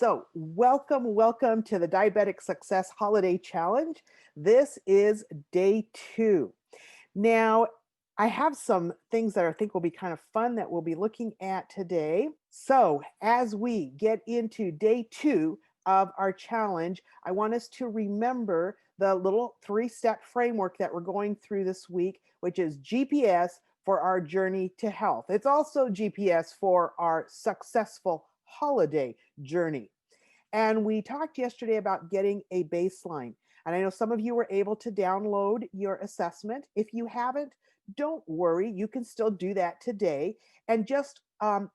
So, welcome to the Diabetic Success Holiday Challenge. This is day 2. Now, I have some things that I think will be kind of fun that we'll be looking at today. So, as we get into day 2 of our challenge, I want us to remember the little 3-step framework that we're going through this week, which is GPS for our journey to health. It's also GPS for our successful holiday journey. And we talked yesterday about getting a baseline. And I know some of you were able to download your assessment. If you haven't, don't worry. You can still do that today. And just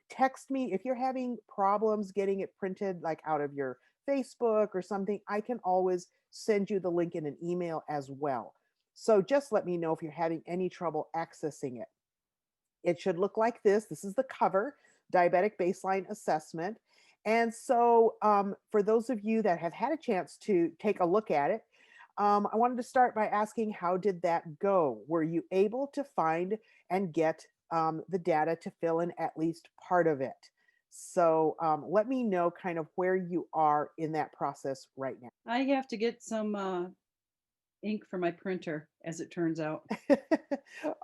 text me if you're having problems getting it printed, like out of your Facebook or something. I can always send you the link in an email as well. So just let me know if you're having any trouble accessing it. It should look like this. This is the cover, Diabetic Baseline Assessment. And so for those of you that have had a chance to take a look at it, I wanted to start by asking, how did that go? Were you able to find and get the data to fill in at least part of it? So let me know kind of where you are in that process right now. I have to get some ink for my printer, as it turns out.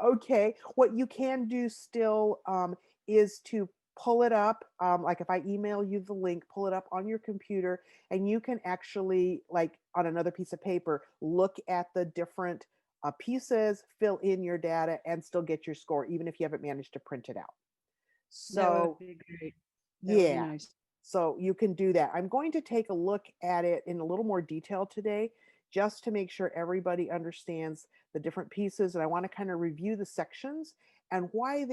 Okay. What you can do still is to pull it up. Like if I email you the link, pull it up on your computer, and you can actually, like on another piece of paper, look at the different pieces, fill in your data, and still get your score, even if you haven't managed to print it out. That would So, be great. That would be yeah. nice. So you can do that. I'm going to take a look at it in a little more detail today, just to make sure everybody understands the different pieces. And I want to kind of review the sections and why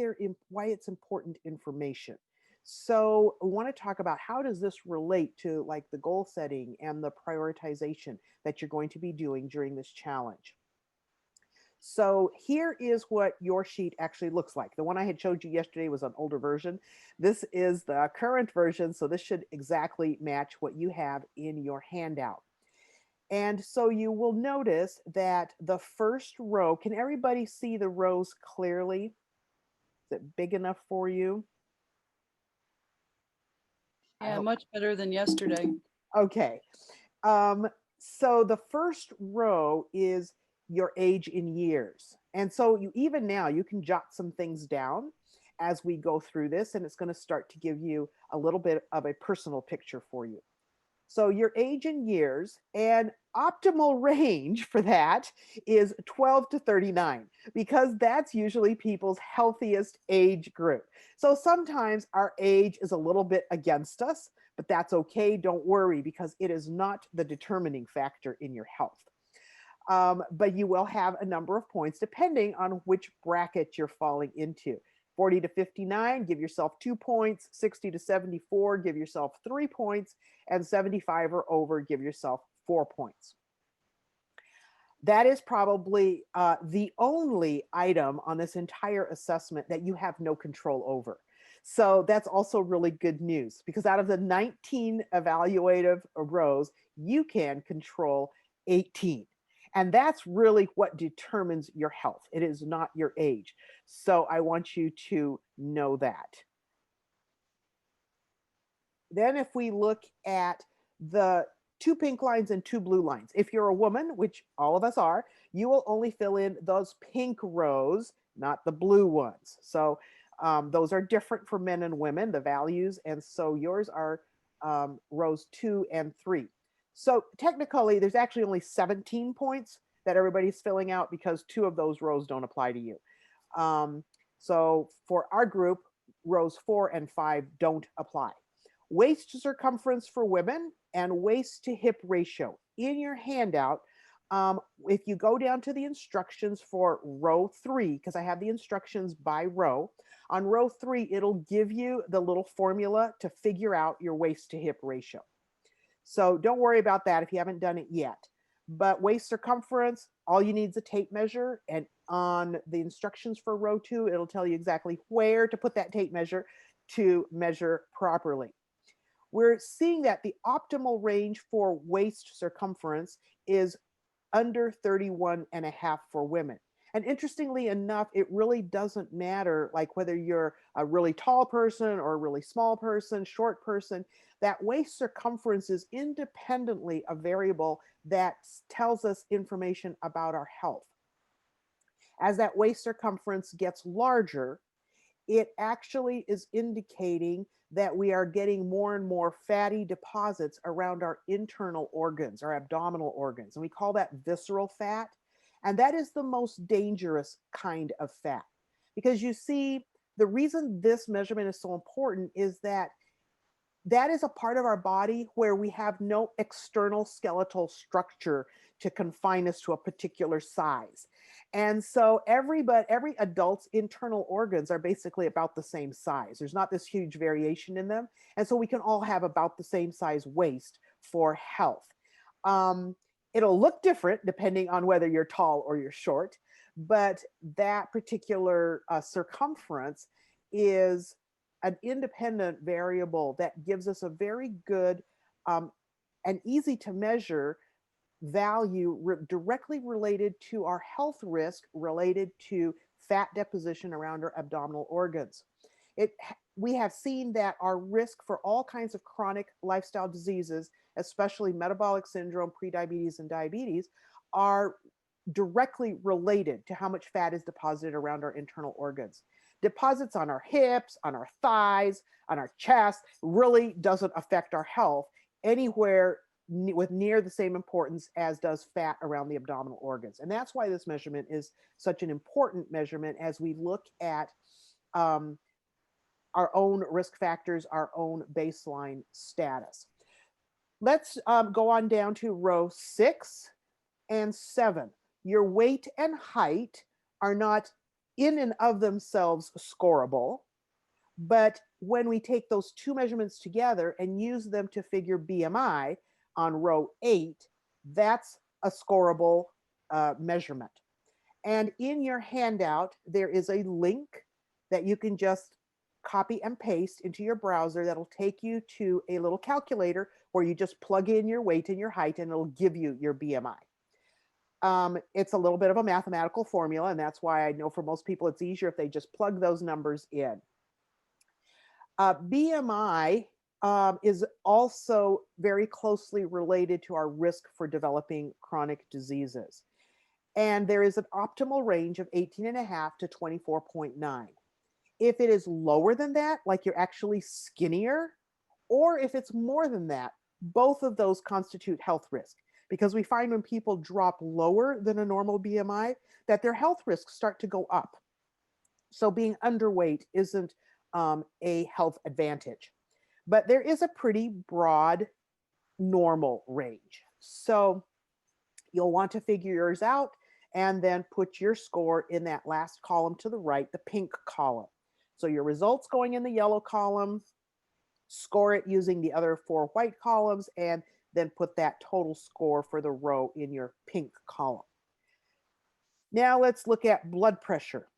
it's important information. So I want to talk about, how does this relate to like the goal setting and the prioritization that you're going to be doing during this challenge. So here is what your sheet actually looks like. The one I had showed you yesterday was an older version. This is the current version, so this should exactly match what you have in your handout. And so you will notice that the first row, can everybody see the rows clearly? Is it big enough for you? I Yeah, hope. much better than yesterday. Okay. Um, so the first row is your age in years. And so you, even now, you can jot some things down as we go through this, and it's going to start to give you a little bit of a personal picture for you. So your age in years, and optimal range for that is 12 to 39, because that's usually people's healthiest age group. So sometimes our age is a little bit against us, but that's okay. Don't worry, because it is not the determining factor in your health. But you will have a number of points depending on which bracket you're falling into. 40 to 59, give yourself 2 points. 60 to 74, give yourself 3 points. And 75 or over, give yourself 4 points. That is probably the only item on this entire assessment that you have no control over. So that's also really good news, because out of the 19 evaluative rows, you can control 18. And that's really what determines your health. It is not your age. So I want you to know that. Then if we look at the 2 pink lines and 2 blue lines, if you're a woman, which all of us are, you will only fill in those pink rows, not the blue ones. So those are different for men and women, the values. And so yours are rows 2 and 3. So technically, there's actually only 17 points that everybody's filling out, because 2 of those rows don't apply to you. So for our group, rows 4 and 5 don't apply. Waist to circumference for women and waist to hip ratio. In your handout, if you go down to the instructions for row 3, because I have the instructions by row, on row 3, it'll give you the little formula to figure out your waist to hip ratio. So don't worry about that if you haven't done it yet. But waist circumference, all you need is a tape measure. And on the instructions for row 2, it'll tell you exactly where to put that tape measure to measure properly. We're seeing that the optimal range for waist circumference is under 31 and a half for women. And interestingly enough, it really doesn't matter like whether you're a really tall person or a really small person, short person, that waist circumference is independently a variable that tells us information about our health. As that waist circumference gets larger, it actually is indicating that we are getting more and more fatty deposits around our internal organs, our abdominal organs. And we call that visceral fat. And that is the most dangerous kind of fat. Because you see, the reason this measurement is so important is that that is a part of our body where we have no external skeletal structure to confine us to a particular size. And so every adult's internal organs are basically about the same size. There's not this huge variation in them. And so we can all have about the same size waist for health. Um, it'll look different depending on whether you're tall or you're short, but that particular circumference is an independent variable that gives us a very good um, and easy to measure value directly related to our health risk related to fat deposition around our abdominal organs. We have seen that our risk for all kinds of chronic lifestyle diseases, especially metabolic syndrome, prediabetes, and diabetes, are directly related to how much fat is deposited around our internal organs. Deposits on our hips, on our thighs, on our chest really doesn't affect our health anywhere with near the same importance as does fat around the abdominal organs. And that's why this measurement is such an important measurement as we look at our own risk factors, our own baseline status. Let's go on down to row 6 and 7. Your weight and height are not in and of themselves scoreable, but when we take those two measurements together and use them to figure BMI on row 8, that's a scoreable measurement. And in your handout, there is a link that you can just copy and paste into your browser that'll take you to a little calculator where you just plug in your weight and your height and it'll give you your BMI. It's a little bit of a mathematical formula, and that's why I know for most people it's easier if they just plug those numbers in. BMI is also very closely related to our risk for developing chronic diseases. And there is an optimal range of 18.5 to 24.9. If it is lower than that, like you're actually skinnier, or if it's more than that, both of those constitute health risk. Because we find when people drop lower than a normal BMI, that their health risks start to go up. So being underweight isn't a health advantage. But there is a pretty broad normal range. So you'll want to figure yours out and then put your score in that last column to the right, the pink column. So your results going in the yellow column, score it using the other 4 white columns, and then put that total score for the row in your pink column. Now let's look at blood pressure.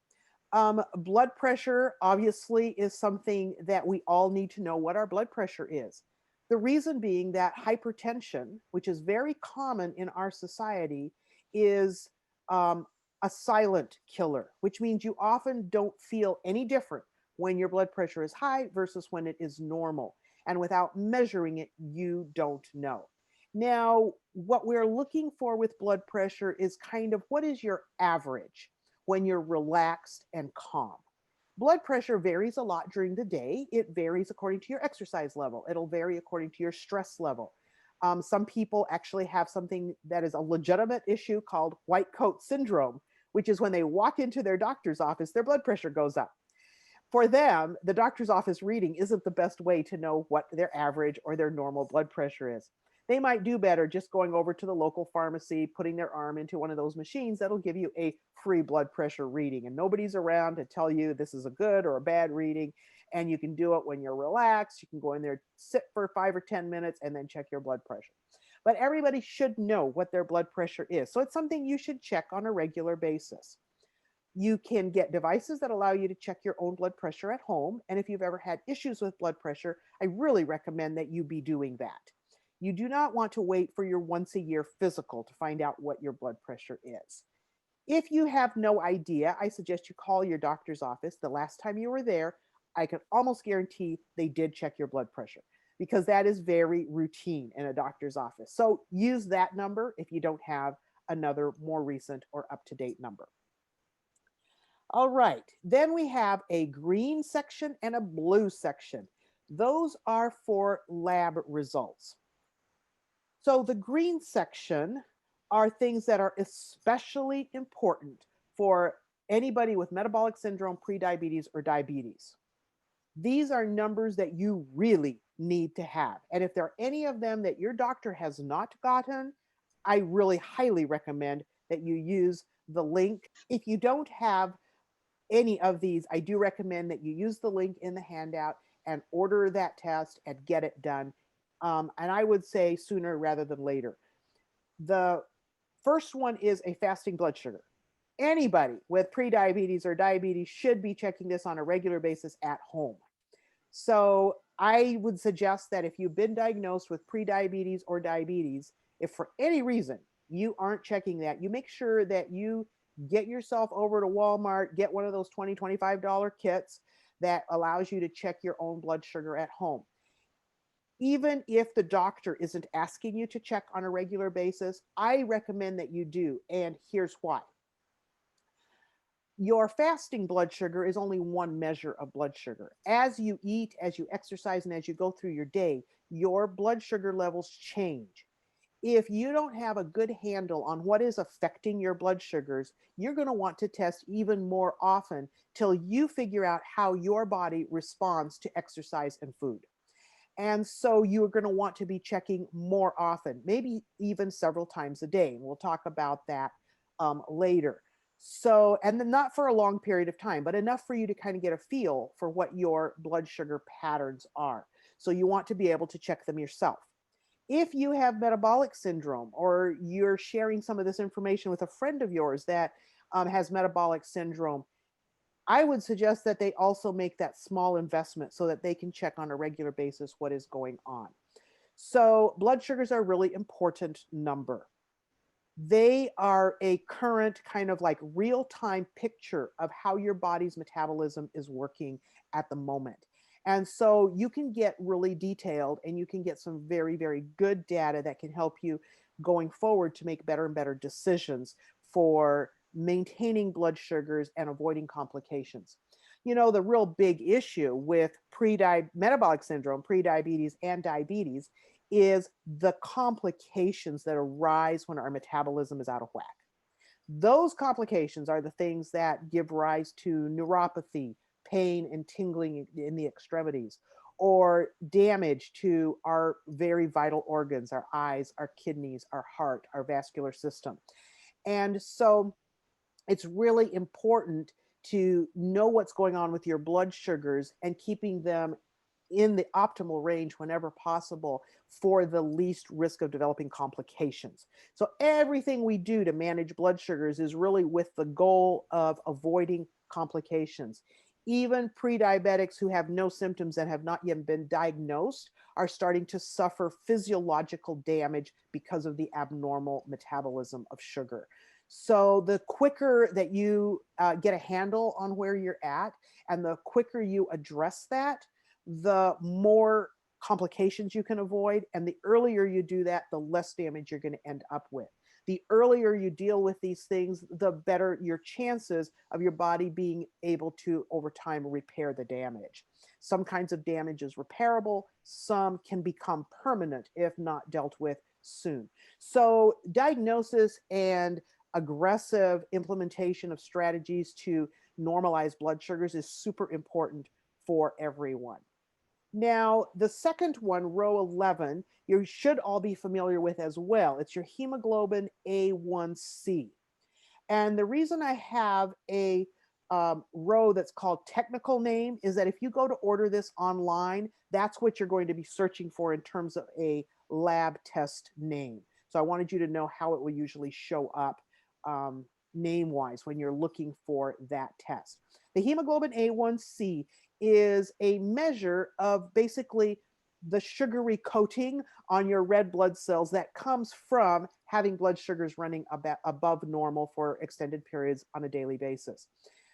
Blood pressure obviously is something that we all need to know what our blood pressure is. The reason being that hypertension, which is very common in our society, is a silent killer, which means you often don't feel any different when your blood pressure is high versus when it is normal. And without measuring it, you don't know. Now, what we're looking for with blood pressure is kind of what is your average when you're relaxed and calm. Blood pressure varies a lot during the day. It varies according to your exercise level. It'll vary according to your stress level. Some people actually have something that is a legitimate issue called white coat syndrome, which is when they walk into their doctor's office, their blood pressure goes up. For them, the doctor's office reading isn't the best way to know what their average or their normal blood pressure is. They might do better just going over to the local pharmacy, putting their arm into one of those machines that'll give you a free blood pressure reading. And nobody's around to tell you this is a good or a bad reading. And you can do it when you're relaxed. You can go in there, sit for 5 or 10 minutes, and then check your blood pressure. But everybody should know what their blood pressure is. So it's something you should check on a regular basis. You can get devices that allow you to check your own blood pressure at home. And if you've ever had issues with blood pressure, I really recommend that you be doing that. You do not want to wait for your once a year physical to find out what your blood pressure is. If you have no idea, I suggest you call your doctor's office. The last time you were there, I can almost guarantee they did check your blood pressure because that is very routine in a doctor's office. So use that number if you don't have another more recent or up to date number. All right, then we have a green section and a blue section. Those are for lab results. So the green section are things that are especially important for anybody with metabolic syndrome, prediabetes, or diabetes. These are numbers that you really need to have. And if there are any of them that your doctor has not gotten, I really highly recommend that you use the link. If you don't have any of these, I do recommend that you use the link in the handout and order that test and get it done. And I would say sooner rather than later. The first one is a fasting blood sugar. Anybody with prediabetes or diabetes should be checking this on a regular basis at home. So I would suggest that if you've been diagnosed with prediabetes or diabetes, if for any reason you aren't checking that, you make sure that you get yourself over to Walmart, get one of those $20, $25 kits that allows you to check your own blood sugar at home. Even if the doctor isn't asking you to check on a regular basis, I recommend that you do. And here's why. Your fasting blood sugar is only one measure of blood sugar. As you eat, as you exercise, and as you go through your day, your blood sugar levels change. If you don't have a good handle on what is affecting your blood sugars, you're going to want to test even more often till you figure out how your body responds to exercise and food. And so you're going to want to be checking more often, maybe even several times a day. And we'll talk about that later. So, and then not for a long period of time, but enough for you to kind of get a feel for what your blood sugar patterns are. So you want to be able to check them yourself. If you have metabolic syndrome or you're sharing some of this information with a friend of yours that has metabolic syndrome, I would suggest that they also make that small investment so that they can check on a regular basis what is going on. So blood sugars are a really important number. They are a current kind of like real-time picture of how your body's metabolism is working at the moment. And so you can get really detailed and you can get some very, very good data that can help you going forward to make better and better decisions for maintaining blood sugars and avoiding complications. You know, the real big issue with metabolic syndrome, prediabetes, and diabetes is the complications that arise when our metabolism is out of whack. Those complications are the things that give rise to neuropathy, pain and tingling in the extremities, or damage to our very vital organs, our eyes, our kidneys, our heart, our vascular system. And so it's really important to know what's going on with your blood sugars and keeping them in the optimal range whenever possible for the least risk of developing complications. So everything we do to manage blood sugars is really with the goal of avoiding complications. Even pre-diabetics who have no symptoms and have not yet been diagnosed are starting to suffer physiological damage because of the abnormal metabolism of sugar. So the quicker that you get a handle on where you're at and the quicker you address that, the more complications you can avoid. And the earlier you do that, the less damage you're going to end up with. The earlier you deal with these things, the better your chances of your body being able to, over time, repair the damage. Some kinds of damage is repairable. Some can become permanent if not dealt with soon. So diagnosis and aggressive implementation of strategies to normalize blood sugars is super important for everyone. Now, the second one, row 11, you should all be familiar with as well. It's your hemoglobin A1c. And the reason I have a row that's called technical name is that if you go to order this online, that's what you're going to be searching for in terms of a lab test name. So I wanted you to know how it will usually show up name-wise when you're looking for that test. The hemoglobin A1c is a measure of basically the sugary coating on your red blood cells that comes from having blood sugars running above normal for extended periods on a daily basis.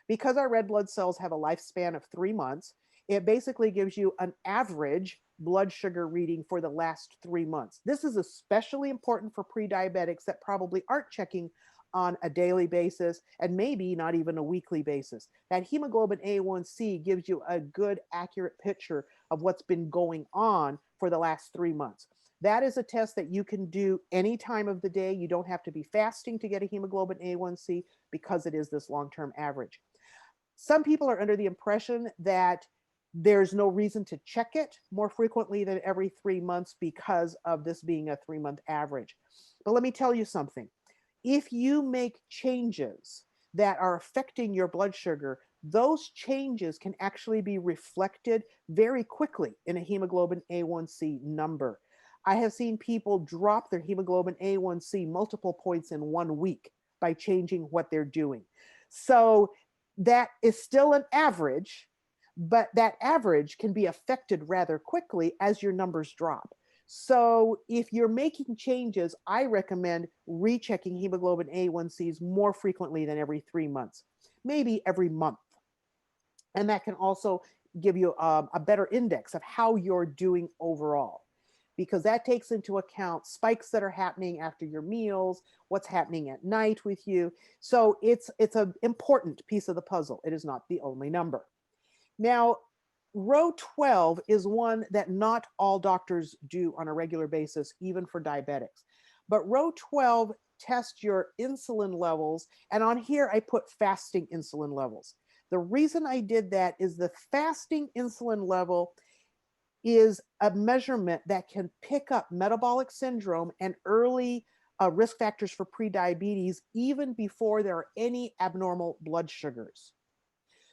Because our red blood cells have a lifespan of 3 months, it basically gives you an average blood sugar reading for the last 3 months. This is especially important for pre-diabetics that probably aren't checking on a daily basis and maybe not even a weekly basis. That hemoglobin A1c gives you a good, accurate picture of what's been going on for the last 3 months. That is a test that you can do any time of the day. You don't have to be fasting to get a hemoglobin A1c because it is this long-term average. Some people are under the impression that there's no reason to check it more frequently than every 3 months because of this being a 3-month average. But let me tell you something. If you make changes that are affecting your blood sugar, those changes can actually be reflected very quickly in a hemoglobin A1c number. I have seen people drop their hemoglobin A1c multiple points in 1 week by changing what they're doing. So that is still an average, but that average can be affected rather quickly as your numbers drop. So if you're making changes, I recommend rechecking hemoglobin A1Cs more frequently than every 3 months, maybe every month. And that can also give you a better index of how you're doing overall, because that takes into account spikes that are happening after your meals, what's happening at night with you. So it's an important piece of the puzzle. It is not the only number. Now, row 12 is one that not all doctors do on a regular basis, even for diabetics. But row 12 tests your insulin levels. And on here, I put fasting insulin levels. The reason I did that is the fasting insulin level is a measurement that can pick up metabolic syndrome and early risk factors for prediabetes even before there are any abnormal blood sugars.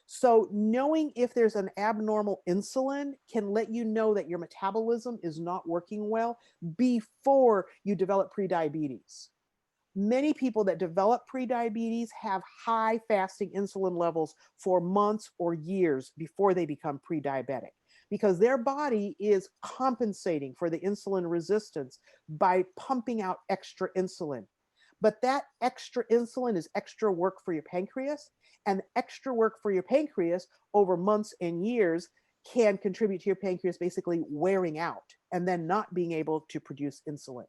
So knowing if there's an abnormal insulin can let you know that your metabolism is not working well before you develop prediabetes. Many people that develop prediabetes have high fasting insulin levels for months or years before they become pre-diabetic, because their body is compensating for the insulin resistance by pumping out extra insulin. But that extra insulin is extra work for your pancreas, and extra work for your pancreas over months and years can contribute to your pancreas basically wearing out and then not being able to produce insulin.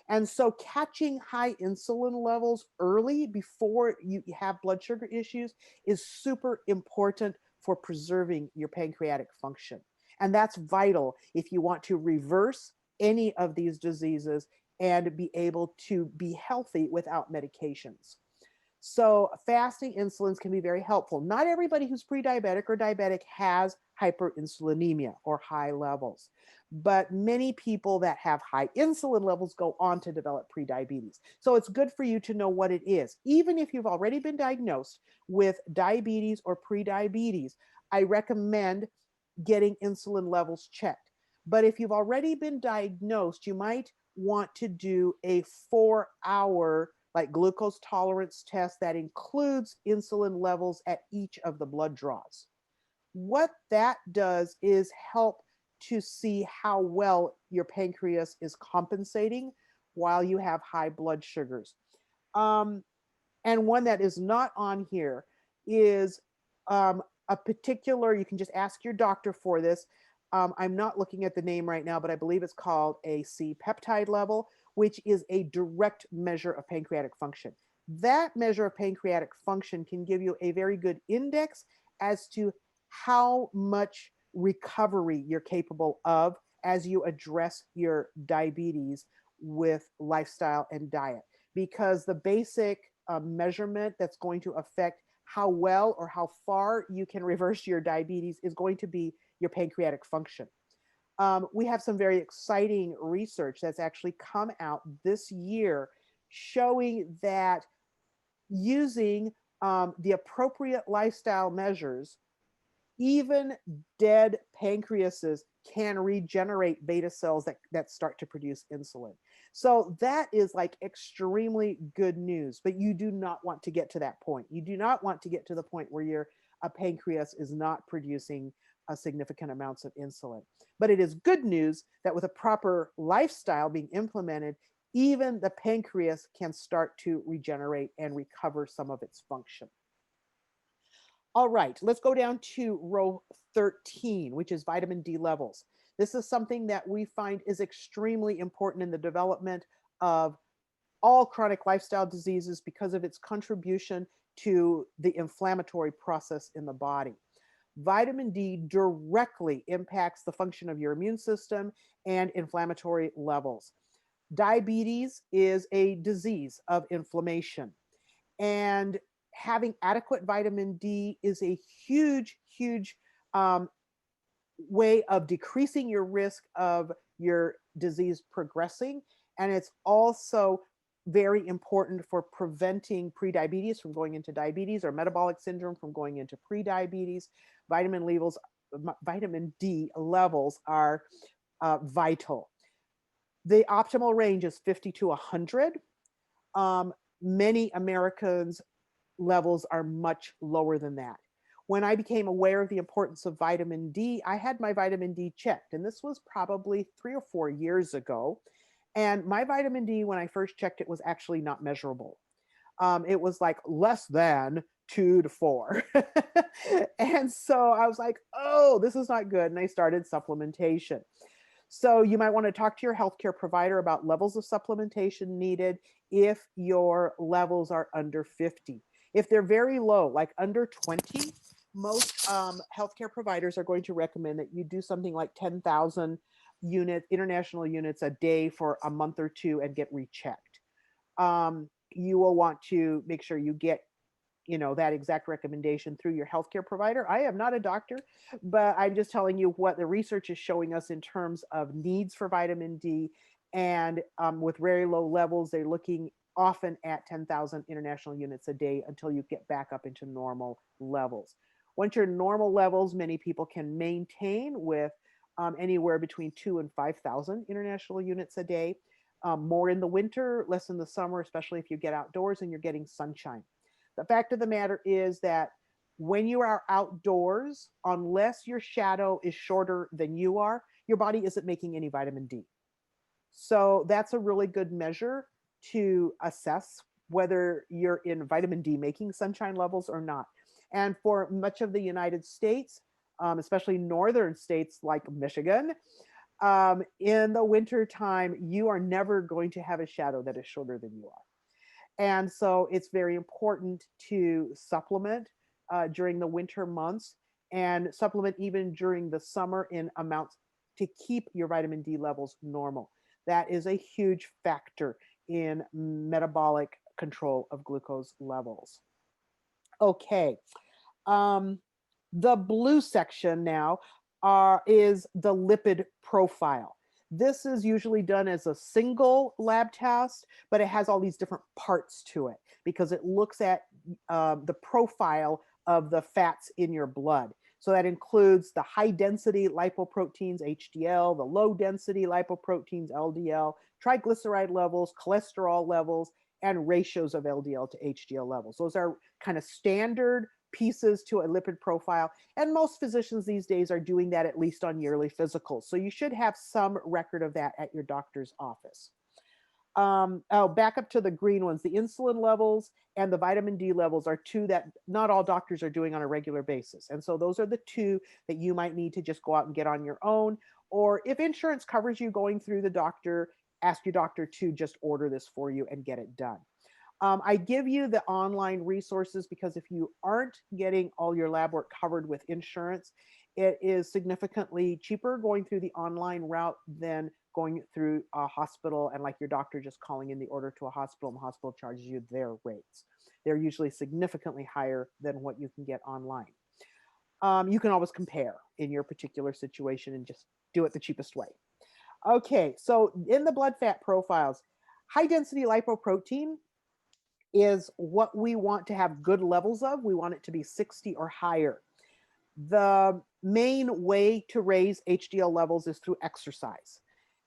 And so catching high insulin levels early before you have blood sugar issues is super important for preserving your pancreatic function. And that's vital if you want to reverse any of these diseases and be able to be healthy without medications. So fasting insulins can be very helpful. Not everybody who's pre-diabetic or diabetic has hyperinsulinemia or high levels, but many people that have high insulin levels go on to develop prediabetes. So it's good for you to know what it is. Even if you've already been diagnosed with diabetes or prediabetes, I recommend getting insulin levels checked. But if you've already been diagnosed, you might want to do a 4-hour like glucose tolerance test that includes insulin levels at each of the blood draws. What that does is help to see how well your pancreas is compensating while you have high blood sugars. And one that is not on here is a particular, you can just ask your doctor for this. I'm not looking at the name right now, but I believe it's called a C-peptide level, which is a direct measure of pancreatic function. That measure of pancreatic function can give you a very good index as to how much recovery you're capable of as you address your diabetes with lifestyle and diet. Because the basic measurement that's going to affect how well or how far you can reverse your diabetes is going to be your pancreatic function. We have some very exciting research that's actually come out this year showing that using the appropriate lifestyle measures, even dead pancreases can regenerate beta cells that start to produce insulin. So that is like extremely good news, but you do not want to get to that point. You do not want to get to the point where your pancreas is not producing significant amounts of insulin. But it is good news that with a proper lifestyle being implemented, even the pancreas can start to regenerate and recover some of its function. All right, let's go down to row 13, which is vitamin D levels. This is something that we find is extremely important in the development of all chronic lifestyle diseases because of its contribution to the inflammatory process in the body. Vitamin D directly impacts the function of your immune system and inflammatory levels. Diabetes is a disease of inflammation, and having adequate vitamin D is a huge um, way of decreasing your risk of your disease progressing. And it's also very important for preventing prediabetes from going into diabetes or metabolic syndrome from going into prediabetes. Vitamin D levels are vital. The optimal range is 50 to 100. Many Americans' levels are much lower than that. When I became aware of the importance of vitamin D, I had my vitamin D checked, and this was probably 3 or 4 years ago. And my vitamin D, when I first checked it, was actually not measurable. It was like less than 2 to 4. And so I was like, oh, this is not good. And I started supplementation. So you might want to talk to your healthcare provider about levels of supplementation needed if your levels are under 50. If they're very low, like under 20, most healthcare providers are going to recommend that you do something like 10,000 international units a day for a month or two and get rechecked. You will want to make sure you get that exact recommendation through your healthcare provider. I am not a doctor, but I'm just telling you what the research is showing us in terms of needs for vitamin D. And with very low levels, they're looking often at 10,000 international units a day until you get back up into normal levels. Once you're normal levels, many people can maintain with anywhere between 2 and 5,000 international units a day. More in the winter, less in the summer, especially if you get outdoors and you're getting sunshine. The fact of the matter is that when you are outdoors, unless your shadow is shorter than you are, your body isn't making any vitamin D. So that's a really good measure to assess whether you're in vitamin D making sunshine levels or not. And for much of the United States, especially northern states like Michigan, in the winter time, you are never going to have a shadow that is shorter than you are. And so it's very important to supplement during the winter months and supplement even during the summer in amounts to keep your vitamin D levels normal. That is a huge factor in metabolic control of glucose levels. Okay. The blue section now is the lipid profile. This is usually done as a single lab test, but it has all these different parts to it because it looks at the profile of the fats in your blood. So that includes the high density lipoproteins, HDL, the low density lipoproteins, LDL, triglyceride levels, cholesterol levels, and ratios of LDL to HDL levels. Those are kind of standard pieces to a lipid profile. And most physicians these days are doing that at least on yearly physicals. So you should have some record of that at your doctor's office. Back up to the green ones. The insulin levels and the vitamin D levels are two that not all doctors are doing on a regular basis. And so those are the two that you might need to just go out and get on your own. Or if insurance covers you going through the doctor, ask your doctor to just order this for you and get it done. I give you the online resources because if you aren't getting all your lab work covered with insurance, it is significantly cheaper going through the online route than going through a hospital and like your doctor just calling in the order to a hospital and the hospital charges you their rates. They're usually significantly higher than what you can get online. You can always compare in your particular situation and just do it the cheapest way. Okay, so in the blood fat profiles, high density lipoprotein is what we want to have good levels of. We want it to be 60 or higher. The main way to raise HDL levels is through exercise.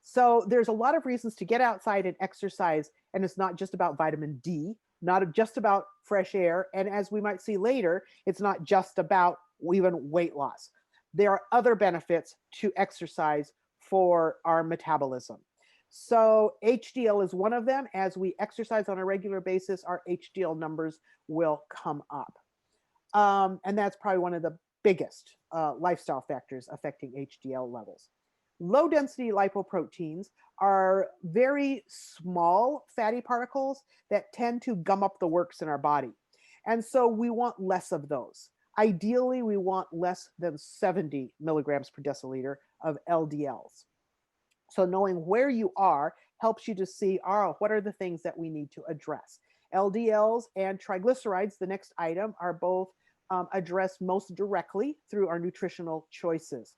So there's a lot of reasons to get outside and exercise, and it's not just about vitamin D, not just about fresh air, and as we might see later, it's not just about even weight loss. There are other benefits to exercise for our metabolism. So HDL is one of them. As we exercise on a regular basis, our HDL numbers will come up. And that's probably one of the biggest lifestyle factors affecting HDL levels. Low density lipoproteins are very small fatty particles that tend to gum up the works in our body. And so we want less of those. Ideally, we want less than 70 milligrams per deciliter of LDLs. So knowing where you are helps you to see, oh, what are the things that we need to address? LDLs and triglycerides, the next item, are both addressed most directly through our nutritional choices.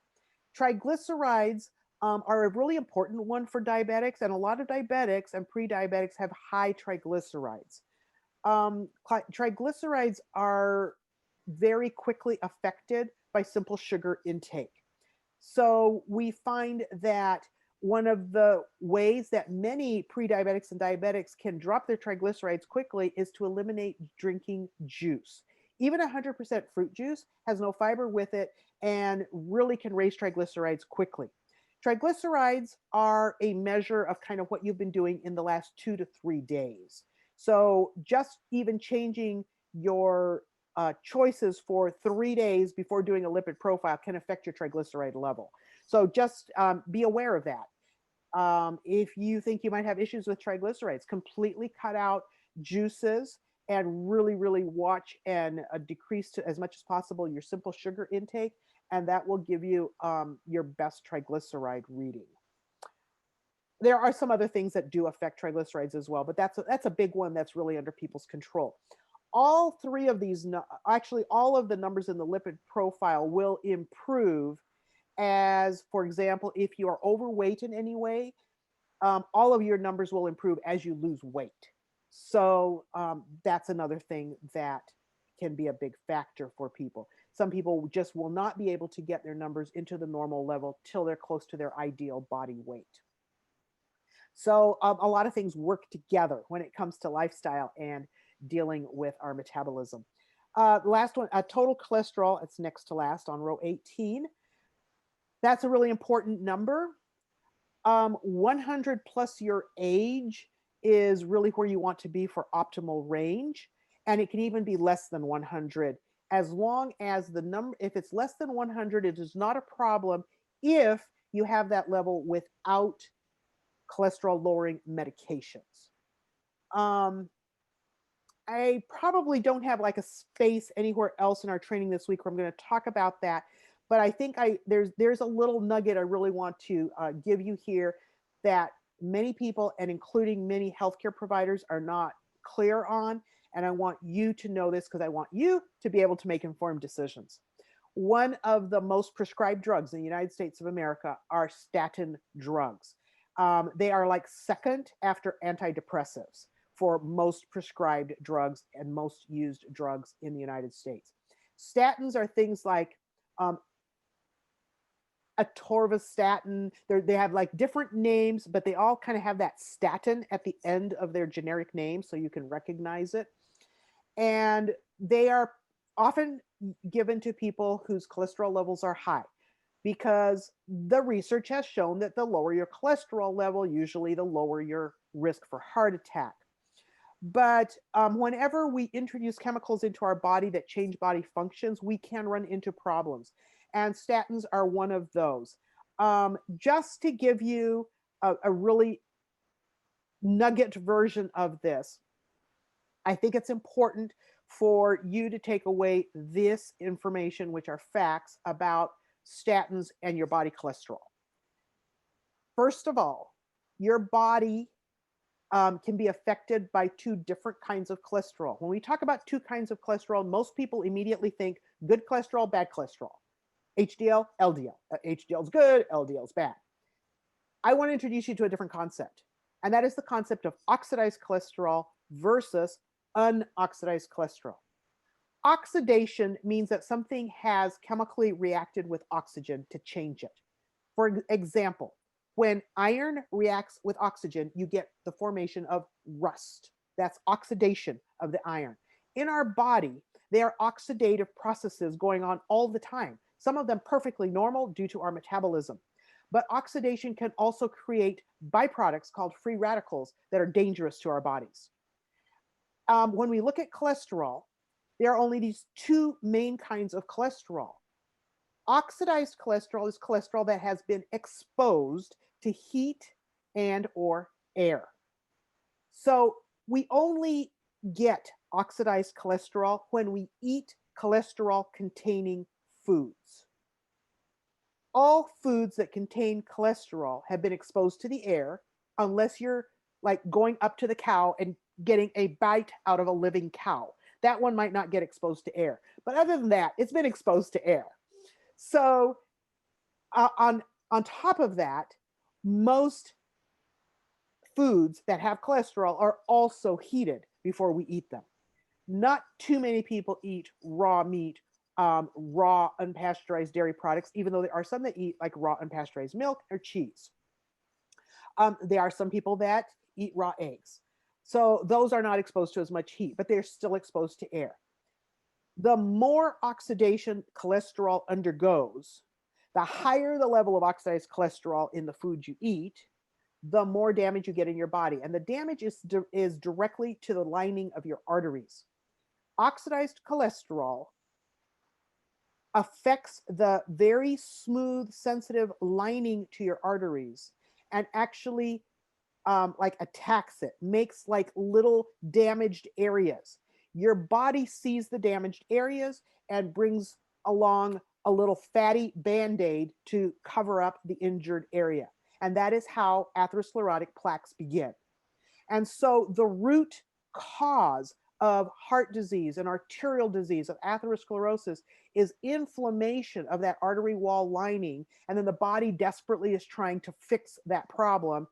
Triglycerides are a really important one for diabetics, and a lot of diabetics and pre-diabetics have high triglycerides. Triglycerides are very quickly affected by simple sugar intake. So we find that one of the ways that many pre-diabetics and diabetics can drop their triglycerides quickly is to eliminate drinking juice. Even 100% fruit juice has no fiber with it and really can raise triglycerides quickly. Triglycerides are a measure of kind of what you've been doing in the last 2 to 3 days. So just even changing your choices for 3 days before doing a lipid profile can affect your triglyceride level. So just be aware of that. If you think you might have issues with triglycerides, completely cut out juices and really, really watch and decrease to as much as possible your simple sugar intake, and that will give you your best triglyceride reading. There are some other things that do affect triglycerides as well, but that's a big one that's really under people's control. All three of these, actually all of the numbers in the lipid profile will improve as, for example, if you are overweight in any way, all of your numbers will improve as you lose weight. So that's another thing that can be a big factor for people. Some people just will not be able to get their numbers into the normal level till they're close to their ideal body weight. So a lot of things work together when it comes to lifestyle and dealing with our metabolism. Last one, total cholesterol. It's next to last on row 18. That's a really important number. 100 plus your age is really where you want to be for optimal range. And it can even be less than 100. As long as the number, if it's less than 100, it is not a problem if you have that level without cholesterol lowering medications. I probably don't have like a space anywhere else in our training this week where I'm going to talk about that, but I think there's a little nugget I really want to give you here that many people, and including many healthcare providers, are not clear on, and I want you to know this because I want you to be able to make informed decisions. One of the most prescribed drugs in the United States of America are statin drugs. They are like second after antidepressives for most prescribed drugs and most used drugs in the United States. Statins are things like atorvastatin. They have like different names, but they all kind of have that statin at the end of their generic name, so you can recognize it. And they are often given to people whose cholesterol levels are high, because the research has shown that the lower your cholesterol level, usually the lower your risk for heart attack. But whenever we introduce chemicals into our body that change body functions, we can run into problems. And statins are one of those. Just to give you a really nugget version of this, I think it's important for you to take away this information, which are facts about statins and your body cholesterol. First of all, your body can be affected by two different kinds of cholesterol. When we talk about two kinds of cholesterol, most people immediately think good cholesterol, bad cholesterol. HDL, LDL. HDL is good, LDL is bad. I want to introduce you to a different concept, and that is the concept of oxidized cholesterol versus unoxidized cholesterol. Oxidation means that something has chemically reacted with oxygen to change it. For example, when iron reacts with oxygen, you get the formation of rust. That's oxidation of the iron. In our body, there are oxidative processes going on all the time, some of them perfectly normal due to our metabolism. But oxidation can also create byproducts called free radicals that are dangerous to our bodies. When we look at cholesterol, there are only these two main kinds of cholesterol. Oxidized cholesterol is cholesterol that has been exposed to heat and or air. So we only get oxidized cholesterol when we eat cholesterol containing foods. All foods that contain cholesterol have been exposed to the air, unless you're like going up to the cow and getting a bite out of a living cow. That one might not get exposed to air. But other than that, it's been exposed to air. So on top of that, most foods that have cholesterol are also heated before we eat them. Not too many people eat raw meat, raw unpasteurized dairy products, even though there are some that eat like raw unpasteurized milk or cheese. There are some people that eat raw eggs. So those are not exposed to as much heat, but they're still exposed to air. The more oxidation cholesterol undergoes, the higher the level of oxidized cholesterol in the food you eat, the more damage you get in your body. And the damage is directly to the lining of your arteries. Oxidized cholesterol affects the very smooth, sensitive lining to your arteries and actually like attacks it, makes like little damaged areas. Your body sees the damaged areas and brings along a little fatty band-aid to cover up the injured area. And that is how atherosclerotic plaques begin. And so the root cause of heart disease and arterial disease, of atherosclerosis, is inflammation of that artery wall lining. And then the body desperately is trying to fix that problem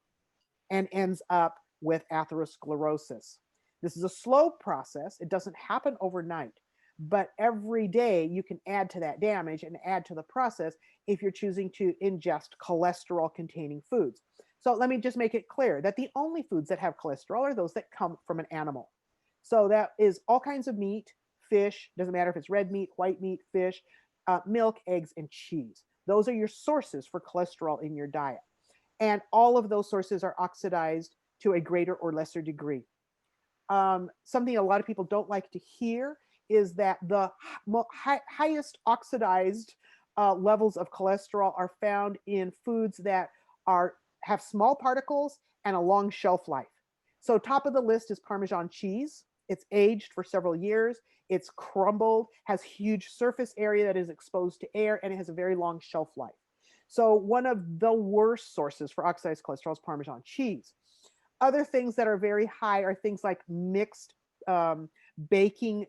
and ends up with atherosclerosis. This is a slow process. It doesn't happen overnight, but every day you can add to that damage and add to the process if you're choosing to ingest cholesterol containing foods. So let me just make it clear that the only foods that have cholesterol are those that come from an animal. So that is all kinds of meat, fish, doesn't matter if it's red meat, white meat, fish, milk, eggs, and cheese. Those are your sources for cholesterol in your diet. And all of those sources are oxidized to a greater or lesser degree. Something a lot of people don't like to hear is that the highest oxidized levels of cholesterol are found in foods that have small particles and a long shelf life. So top of the list is Parmesan cheese. It's aged for several years. It's crumbled, has huge surface area that is exposed to air, and it has a very long shelf life. So one of the worst sources for oxidized cholesterol is Parmesan cheese. Other things that are very high are things like mixed baking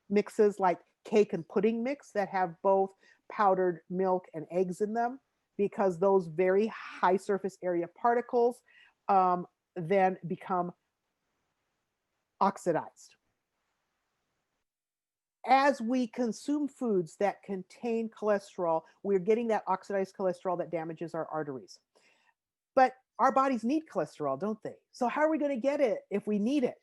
mixes, like cake and pudding mix that have both powdered milk and eggs in them, because those very high surface area particles then become oxidized. As we consume foods that contain cholesterol, we're getting that oxidized cholesterol that damages our arteries. But our bodies need cholesterol, don't they? So how are we going to get it if we need it?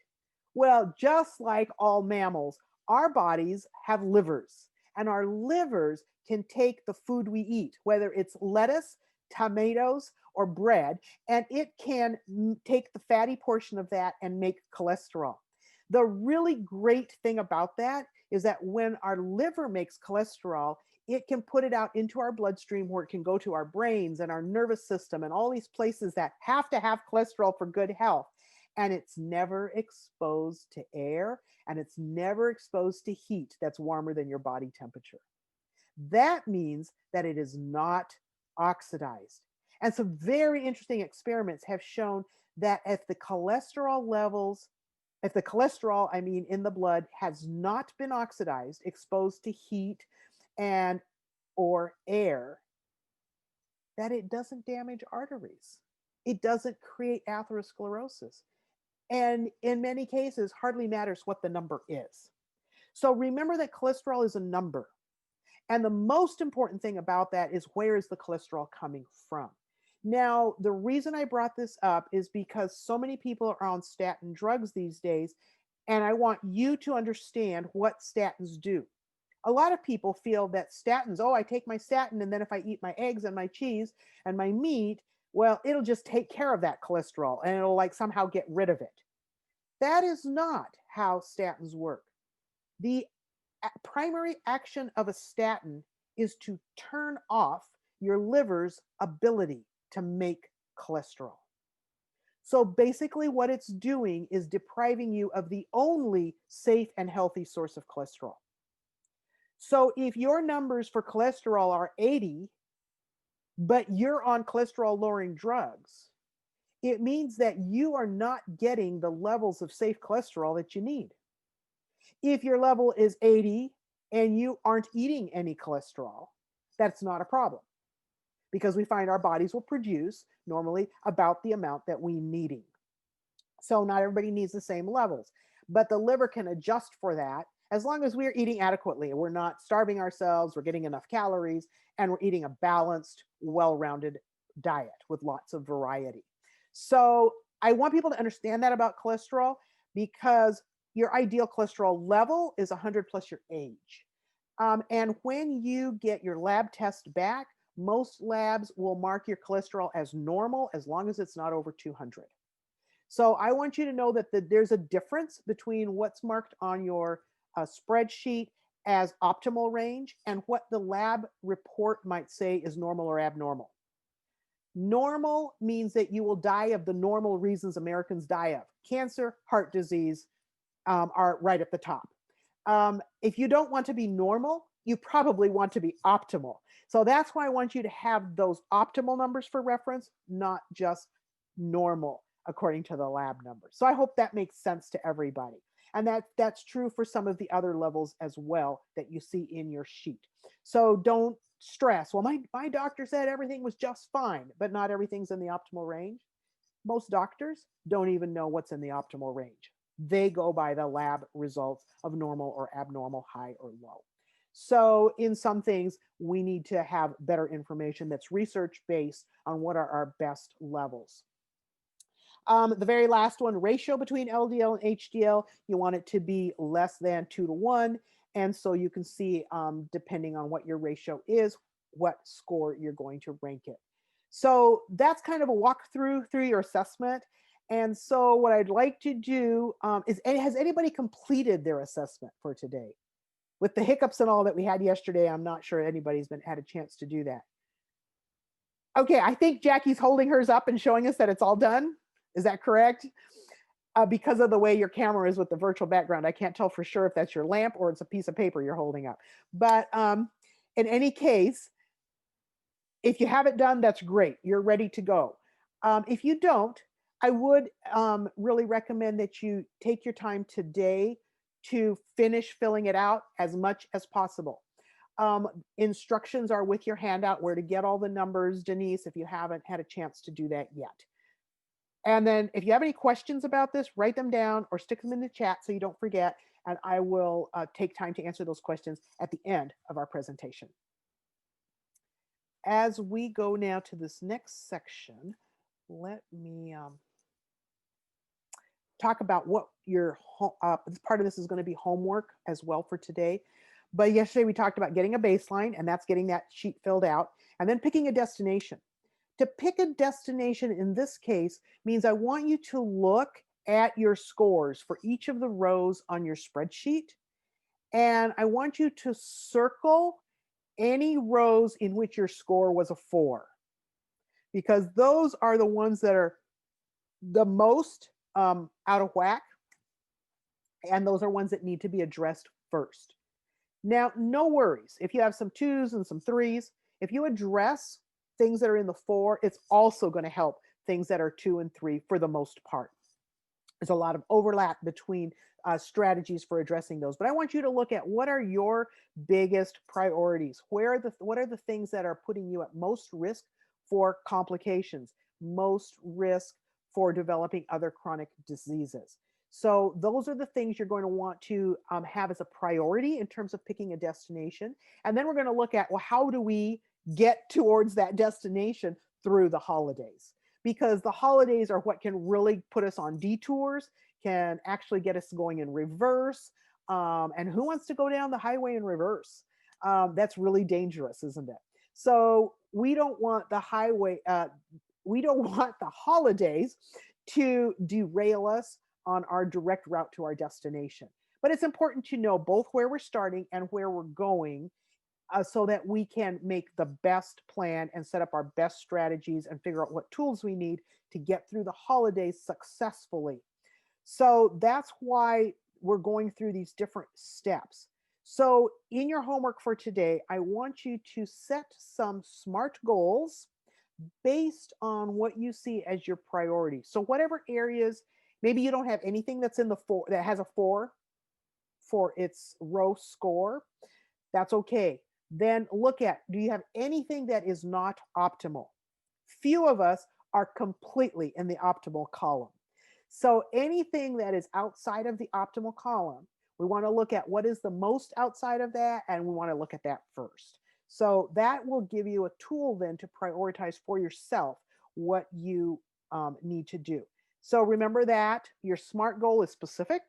Well, just like all mammals, our bodies have livers, and our livers can take the food we eat, whether it's lettuce, tomatoes, or bread, and it can take the fatty portion of that and make cholesterol. The really great thing about that is that when our liver makes cholesterol, it can put it out into our bloodstream, where it can go to our brains and our nervous system and all these places that have to have cholesterol for good health. And it's never exposed to air, and it's never exposed to heat that's warmer than your body temperature. That means that it is not oxidized. And some very interesting experiments have shown that if the cholesterol, I mean, in the blood has not been oxidized, exposed to heat and or air, that it doesn't damage arteries. It doesn't create atherosclerosis. And in many cases, hardly matters what the number is. So remember that cholesterol is a number. And the most important thing about that is, where is the cholesterol coming from? Now, the reason I brought this up is because so many people are on statin drugs these days, and I want you to understand what statins do. A lot of people feel that statins, oh, I take my statin, and then if I eat my eggs and my cheese and my meat, well, it'll just take care of that cholesterol and it'll like somehow get rid of it. That is not how statins work. The primary action of a statin is to turn off your liver's ability to make cholesterol. So basically, what it's doing is depriving you of the only safe and healthy source of cholesterol. So if your numbers for cholesterol are 80, but you're on cholesterol lowering drugs, it means that you are not getting the levels of safe cholesterol that you need. If your level is 80 and you aren't eating any cholesterol, that's not a problem because we find our bodies will produce normally about the amount that we needing. So not everybody needs the same levels, but the liver can adjust for that as long as we're eating adequately. We're not starving ourselves, we're getting enough calories, and we're eating a balanced, well-rounded diet with lots of variety. So I want people to understand that about cholesterol because your ideal cholesterol level is 100 plus your age. And when you get your lab test back, most labs will mark your cholesterol as normal as long as it's not over 200. So I want you to know that there's a difference between what's marked on your spreadsheet as optimal range and what the lab report might say is normal or abnormal. Normal means that you will die of the normal reasons Americans die of. Cancer, heart disease are right at the top. If you don't want to be normal, you probably want to be optimal. So that's why I want you to have those optimal numbers for reference, not just normal according to the lab numbers. So I hope that makes sense to everybody. And that's true for some of the other levels as well that you see in your sheet. So don't stress. Well, my doctor said everything was just fine, but not everything's in the optimal range. Most doctors don't even know what's in the optimal range. They go by the lab results of normal or abnormal, high or low. So in some things, we need to have better information that's research-based on what are our best levels. The very last one, ratio between LDL and HDL, you want it to be less than 2-to-1. And so you can see, depending on what your ratio is, what score you're going to rank it. So that's kind of a walkthrough through your assessment. And so what I'd like to do is, has anybody completed their assessment for today? With the hiccups and all that we had yesterday, I'm not sure anybody's had a chance to do that. Okay, I think Jackie's holding hers up and showing us that it's all done. Is that correct? Because of the way your camera is with the virtual background, I can't tell for sure if that's your lamp or it's a piece of paper you're holding up. But in any case, if you have it done, that's great. You're ready to go. If you don't, I would really recommend that you take your time today to finish filling it out as much as possible. Instructions are with your handout where to get all the numbers, Denise, if you haven't had a chance to do that yet. And then if you have any questions about this, write them down or stick them in the chat so you don't forget, and I will take time to answer those questions at the end of our presentation. As we go now to this next section, let me talk about what your part of this is going to be homework as well for today. But yesterday we talked about getting a baseline, and that's getting that sheet filled out, and then picking a destination. To pick a destination in this case means I want you to look at your scores for each of the rows on your spreadsheet, and I want you to circle any rows in which your score was a 4, because those are the ones that are the most out of whack, and those are ones that need to be addressed first. Now, no worries. If you have some 2s and some 3s, if you address things that are in the 4, it's also going to help things that are 2 and 3 for the most part. There's a lot of overlap between strategies for addressing those, but I want you to look at what are your biggest priorities. What are the things that are putting you at most risk for complications, most risk for developing other chronic diseases. So those are the things you're going to want to have as a priority in terms of picking a destination. And then we're going to look at, well, how do we get towards that destination through the holidays? Because the holidays are what can really put us on detours, can actually get us going in reverse. And who wants to go down the highway in reverse? That's really dangerous, isn't it? So we don't want the highway, we don't want the holidays to derail us on our direct route to our destination. But it's important to know both where we're starting and where we're going, so that we can make the best plan and set up our best strategies and figure out what tools we need to get through the holidays successfully. So that's why we're going through these different steps. So, in your homework for today, I want you to set some SMART goals based on what you see as your priority. So, whatever areas, maybe you don't have anything that's in the four that has a four for its row score, that's okay. Then look at, do you have anything that is not optimal? Few of us are completely in the optimal column. So anything that is outside of the optimal column, we want to look at what is the most outside of that, and we want to look at that first. So that will give you a tool then to prioritize for yourself what you need to do. So remember that your SMART goal is specific,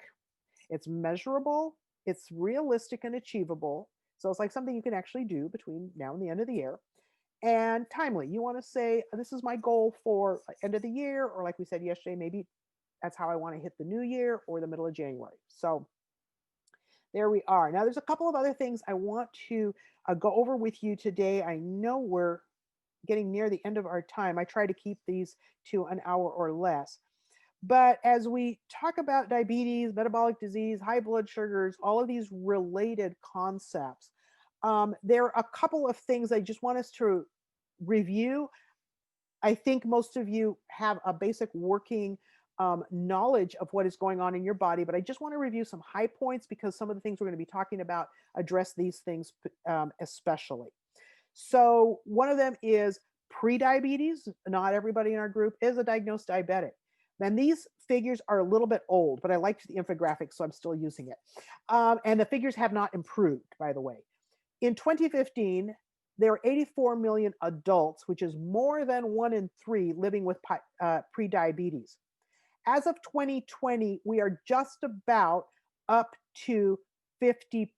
it's measurable, it's realistic and achievable. So it's like something you can actually do between now and the end of the year. And timely. You want to say, this is my goal for end of the year, or like we said yesterday, maybe that's how I want to hit the new year or the middle of January. So there we are. Now, there's a couple of other things I want to go over with you today. I know we're getting near the end of our time. I try to keep these to an hour or less. But as we talk about diabetes, metabolic disease, high blood sugars, all of these related concepts, there are a couple of things I just want us to review. I think most of you have a basic working knowledge of what is going on in your body, but I just want to review some high points because some of the things we're going to be talking about address these things especially. So one of them is prediabetes. Not everybody in our group is a diagnosed diabetic. And these figures are a little bit old, but I liked the infographic, so I'm still using it. And the figures have not improved, by the way. In 2015, there were 84 million adults, which is more than 1 in 3 living with prediabetes. As of 2020, we are just about up to 50%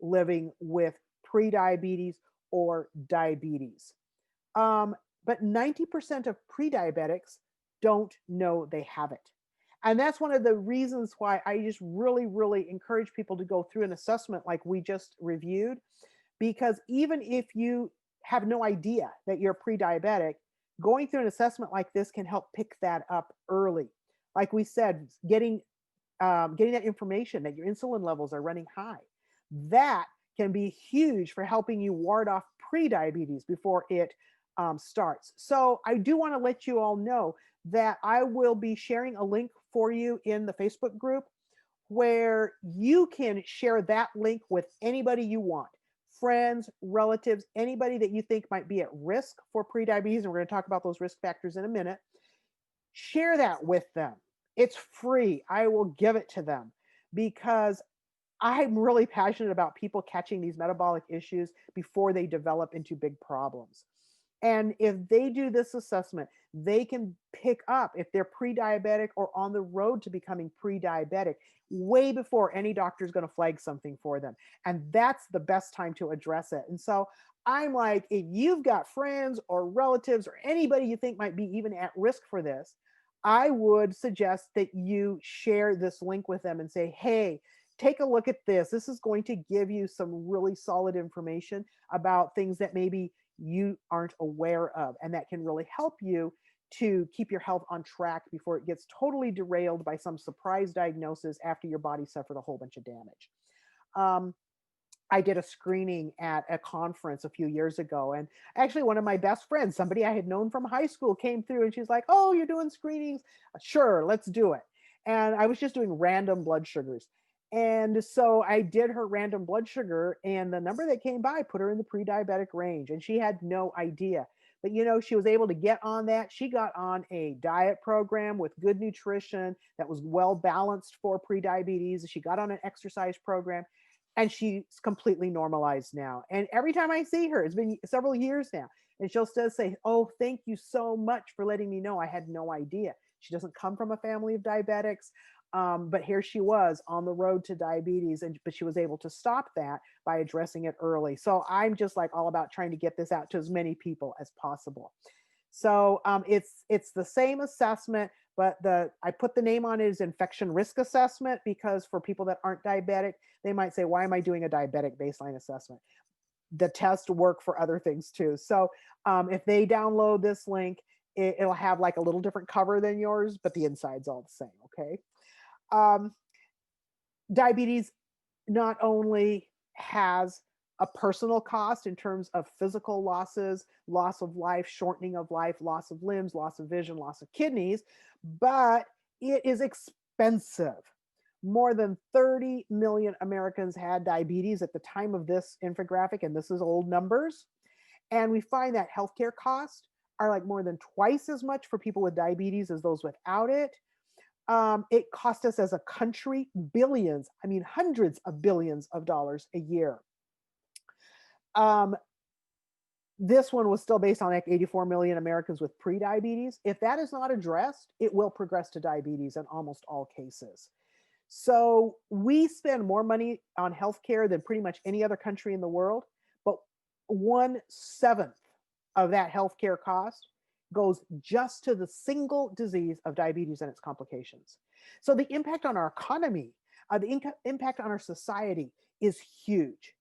living with prediabetes or diabetes. But 90% of prediabetics don't know they have it. And that's one of the reasons why I just really, really encourage people to go through an assessment like we just reviewed, because even if you have no idea that you're pre-diabetic, going through an assessment like this can help pick that up early. Like we said, getting that information that your insulin levels are running high, that can be huge for helping you ward off pre-diabetes before it starts. So I do want to let you all know that I will be sharing a link for you in the Facebook group where you can share that link with anybody you want. Friends, relatives, anybody that you think might be at risk for prediabetes, and we're going to talk about those risk factors in a minute. Share that with them. It's free. I will give it to them because I'm really passionate about people catching these metabolic issues before they develop into big problems. And if they do this assessment, they can pick up if they're pre-diabetic or on the road to becoming pre-diabetic way before any doctor is going to flag something for them. And that's the best time to address it. And so I'm like, if you've got friends or relatives or anybody you think might be even at risk for this, I would suggest that you share this link with them and say, hey, take a look at this. This is going to give you some really solid information about things that maybe you aren't aware of, and that can really help you to keep your health on track before it gets totally derailed by some surprise diagnosis after your body suffered a whole bunch of damage. I did a screening at a conference a few years ago, and actually one of my best friends, somebody I had known from high school, came through and she's like, oh, you're doing screenings? Sure, let's do it. And I was just doing random blood sugars. And so I did her random blood sugar, and the number that came by put her in the pre-diabetic range, and she had no idea. But she was able to get on that. She got on a diet program with good nutrition that was well balanced for pre-diabetes. She got on an exercise program, and she's completely normalized now. And every time I see her, it's been several years now, and she'll still say, oh, thank you so much for letting me know. I had no idea. She doesn't come from a family of diabetics. But here she was on the road to diabetes, but she was able to stop that by addressing it early. So I'm just like all about trying to get this out to as many people as possible. So it's the same assessment, but I put the name on it as infection risk assessment because for people that aren't diabetic, they might say, "Why am I doing a diabetic baseline assessment?" The tests work for other things too. So if they download this link, it'll have like a little different cover than yours, but the inside's all the same. Okay. Um, Diabetes not only has a personal cost in terms of physical losses, loss of life, shortening of life, loss of limbs, loss of vision, loss of kidneys, but it is expensive. More than 30 million Americans had diabetes at the time of this infographic, and this is old numbers. And we find that healthcare costs are like more than twice as much for people with diabetes as those without it. It cost us as a country billions, I mean, hundreds of billions of dollars a year. Um, this one was still based on like 84 million Americans with prediabetes. If that is not addressed, it will progress to diabetes in almost all cases. So we spend more money on healthcare than pretty much any other country in the world, but 1/7 of that healthcare cost goes just to the single disease of diabetes and its complications. So the impact on our economy, impact on our society is huge.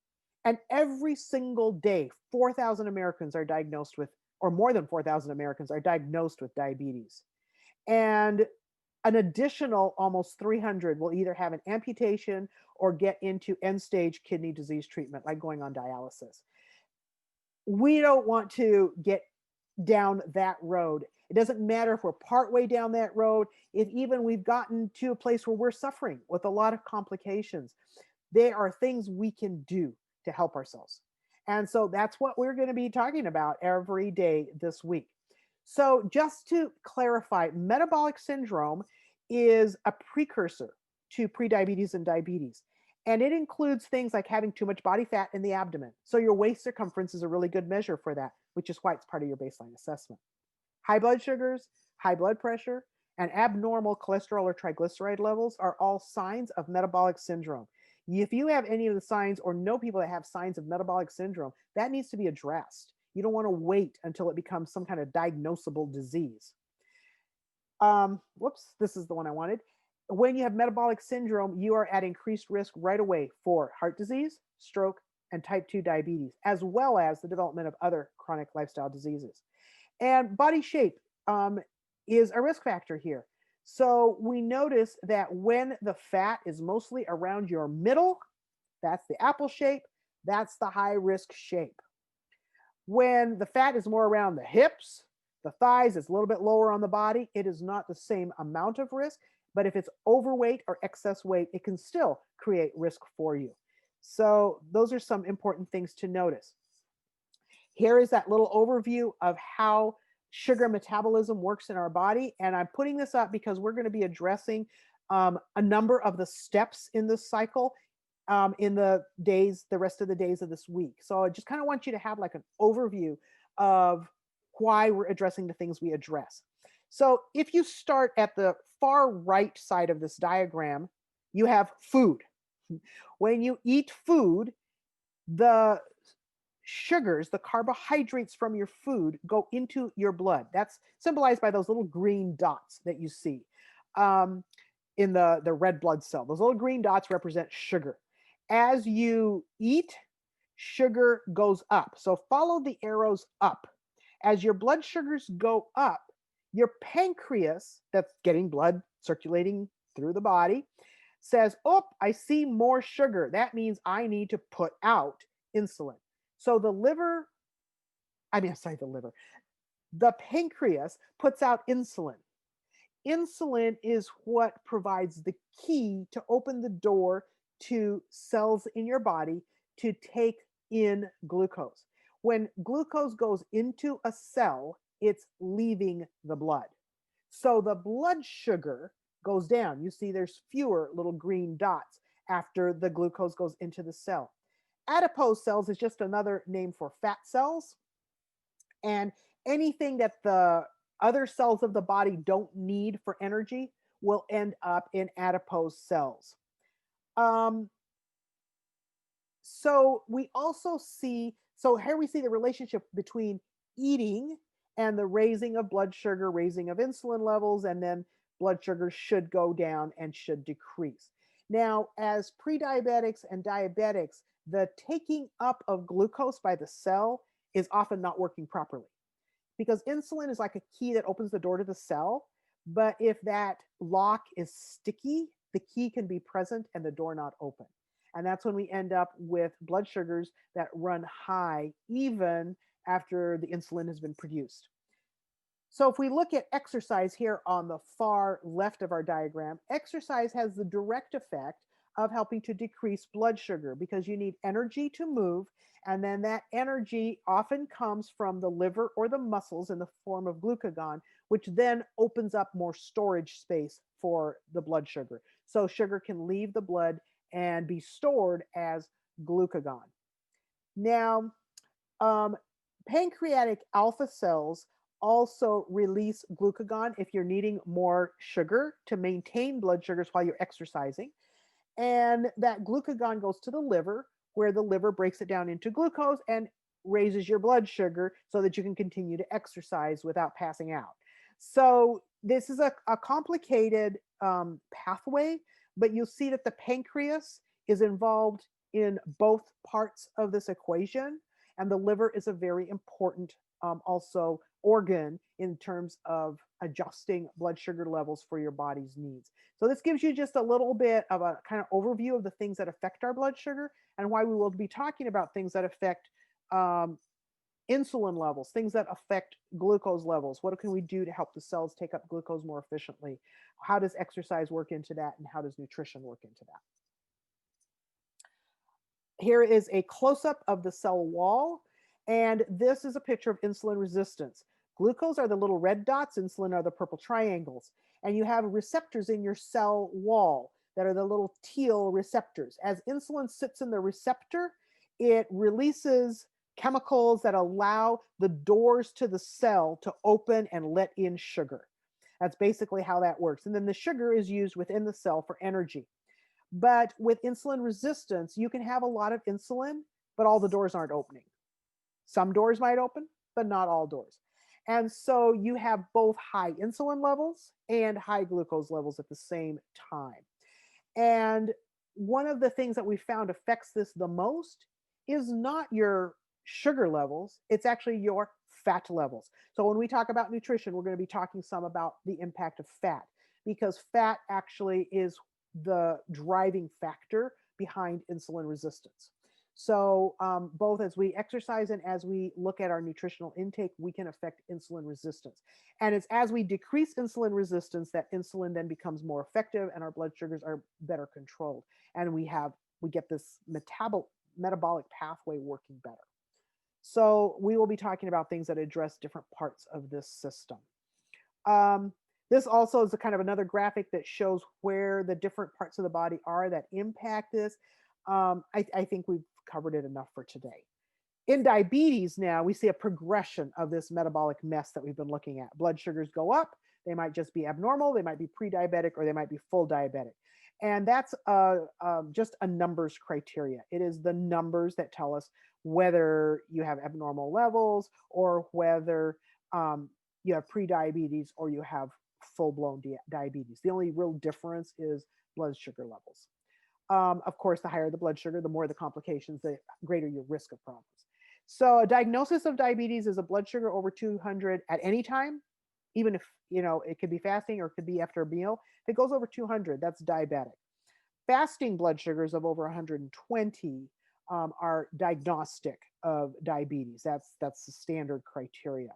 And every single day, 4,000 Americans are diagnosed with, or more than 4,000 Americans are diagnosed with diabetes. And an additional almost 300 will either have an amputation or get into end stage kidney disease treatment, like going on dialysis. We don't want to get down that road. It doesn't matter if we're partway down that road, if even we've gotten to a place where we're suffering with a lot of complications. There are things we can do to help ourselves. And so that's what we're going to be talking about every day this week. So, just to clarify, metabolic syndrome is a precursor to prediabetes and diabetes. And it includes things like having too much body fat in the abdomen. So, your waist circumference is a really good measure for that, which is why it's part of your baseline assessment. High blood sugars, high blood pressure, and abnormal cholesterol or triglyceride levels are all signs of metabolic syndrome. If you have any of the signs or know people that have signs of metabolic syndrome, that needs to be addressed. You don't want to wait until it becomes some kind of diagnosable disease. Whoops, this is the one I wanted. When you have metabolic syndrome, you are at increased risk right away for heart disease, stroke, and type 2 diabetes, as well as the development of other chronic lifestyle diseases. And body shape is a risk factor here. So we notice that when the fat is mostly around your middle, that's the apple shape, that's the high risk shape. When the fat is more around the hips, the thighs, it's a little bit lower on the body, it is not the same amount of risk. But if it's overweight or excess weight, it can still create risk for you. So those are some important things to notice. Here is that little overview of how sugar metabolism works in our body. And I'm putting this up because we're going to be addressing a number of the steps in this cycle in the rest of the days of this week. So I just kind of want you to have like an overview of why we're addressing the things we address. So if you start at the far right side of this diagram, you have food. When you eat food, the sugars, the carbohydrates from your food go into your blood. That's symbolized by those little green dots that you see in the red blood cell. Those little green dots represent sugar. As you eat, sugar goes up. So follow the arrows up. As your blood sugars go up, your pancreas, that's getting blood circulating through the body, says, "Oh, I see more sugar. That means I need to put out insulin." So the pancreas puts out insulin. Insulin is what provides the key to open the door to cells in your body to take in glucose. When glucose goes into a cell, it's leaving the blood. So the blood sugar goes down. You see there's fewer little green dots after the glucose goes into the cell. Adipose cells is just another name for fat cells. And anything that the other cells of the body don't need for energy will end up in adipose cells. Um, so we also see, so here we see the relationship between eating and the raising of blood sugar, raising of insulin levels, and then blood sugar should go down and should decrease. Now, as pre-diabetics and diabetics, the taking up of glucose by the cell is often not working properly because insulin is like a key that opens the door to the cell. But if that lock is sticky, the key can be present and the door not open. And that's when we end up with blood sugars that run high even after the insulin has been produced. So if we look at exercise here on the far left of our diagram, exercise has the direct effect of helping to decrease blood sugar because you need energy to move. And then that energy often comes from the liver or the muscles in the form of glucagon, which then opens up more storage space for the blood sugar. So sugar can leave the blood and be stored as glucagon. Now, pancreatic alpha cells also release glucagon if you're needing more sugar to maintain blood sugars while you're exercising. And that glucagon goes to the liver, where the liver breaks it down into glucose and raises your blood sugar so that you can continue to exercise without passing out. So this is a complicated pathway, but you'll see that the pancreas is involved in both parts of this equation, and the liver is a very important also organ in terms of adjusting blood sugar levels for your body's needs. So this gives you just a little bit of a kind of overview of the things that affect our blood sugar and why we will be talking about things that affect insulin levels, things that affect glucose levels. What can we do to help the cells take up glucose more efficiently? How does exercise work into that, and how does nutrition work into that? Here is a close-up of the cell wall, and this is a picture of insulin resistance. Glucose are the little red dots, insulin are the purple triangles, and you have receptors in your cell wall that are the little teal receptors. As insulin sits in the receptor, it releases chemicals that allow the doors to the cell to open and let in sugar. That's basically how that works. And then the sugar is used within the cell for energy. But with insulin resistance, you can have a lot of insulin, but all the doors aren't opening. Some doors might open, but not all doors. And so you have both high insulin levels and high glucose levels at the same time. And one of the things that we found affects this the most is not your sugar levels, it's actually your fat levels. So when we talk about nutrition, we're going to be talking some about the impact of fat, because fat actually is the driving factor behind insulin resistance. So both as we exercise and as we look at our nutritional intake, we can affect insulin resistance. And it's as we decrease insulin resistance that insulin then becomes more effective and our blood sugars are better controlled. And we get this metabolic pathway working better. So we will be talking about things that address different parts of this system. This also is a kind of another graphic that shows where the different parts of the body are that impact this. I think we've covered it enough for today. In diabetes now, we see a progression of this metabolic mess that we've been looking at. Blood sugars go up. They might just be abnormal. They might be pre-diabetic, or they might be full diabetic. And that's just a numbers criteria. It is the numbers that tell us whether you have abnormal levels or whether you have pre-diabetes or you have full-blown diabetes. The only real difference is blood sugar levels. Of course, the higher the blood sugar, the more the complications, the greater your risk of problems. So a diagnosis of diabetes is a blood sugar over 200 at any time, even if, it could be fasting or it could be after a meal. If it goes over 200, that's diabetic. Fasting blood sugars of over 120 are diagnostic of diabetes. That's the standard criteria.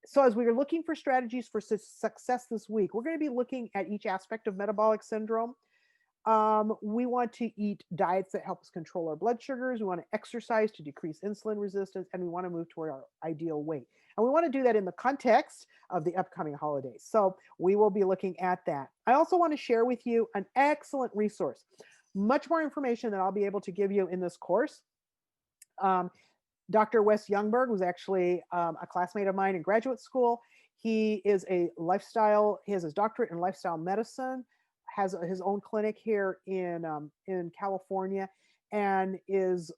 So as we are looking for strategies for success this week, we're going to be looking at each aspect of metabolic syndrome. We want to eat diets that help us control our blood sugars. We want to exercise to decrease insulin resistance, and we want to move toward our ideal weight. And we want to do that in the context of the upcoming holidays. So we will be looking at that. I also want to share with you an excellent resource, much more information than I'll be able to give you in this course. Dr. Wes Youngberg was actually a classmate of mine in graduate school. He is a lifestyle, he has his doctorate in lifestyle medicine, has his own clinic here in California, and is